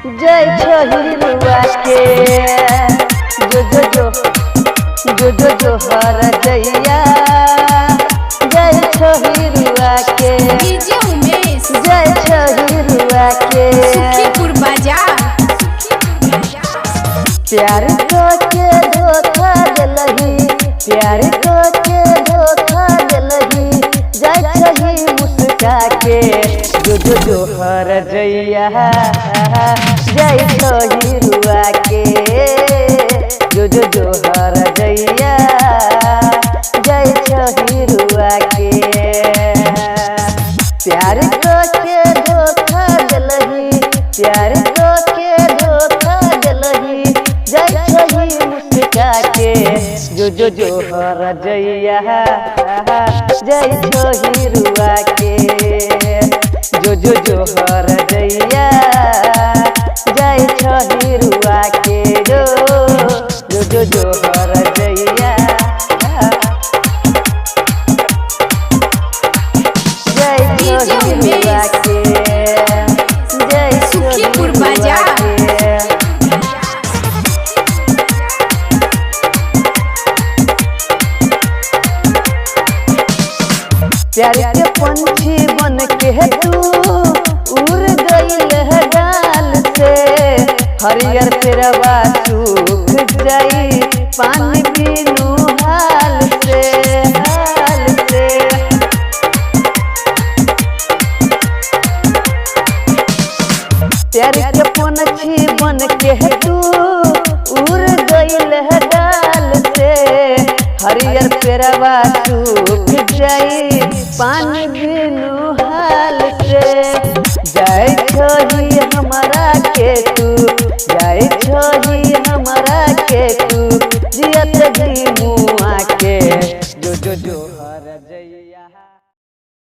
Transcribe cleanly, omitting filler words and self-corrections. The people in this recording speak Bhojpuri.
जय छहिरुआ के जो हर जैया जय छहिरुआ के डीजे उमेश जय छहिरुआ के सुखीपुर बाजार प्यार को के धोखा दिलही प्यार को के धोखा दिलही जय छही मुस्का के जो हर जैया जय छहिरुआ के जो हर जैया जय छहिरुआ के प्यार को के धोखा दिलही प्यार को के धोखा दिलही जय छही मुस्का के जो हर जैया जय छहिरुआ के जो हर जैया जय छहिरुआ के जो हर जैया जय छहिरुआ के जय सुखीपुर छहिरुआ बाजार के प्यार के पंछी बन के तू उड़ गईल है डाल से हरियर पेरवा सूख जाई पानी पीनू हाल से प्यार के पंछी बन के तू उड़ गईल है डाल से हरियर पेरवा सूख जाई पानी बिनु हाल से जय छही हमारा के तू जय छही हमारा के तू जियत जी मुआ के जो हर जैया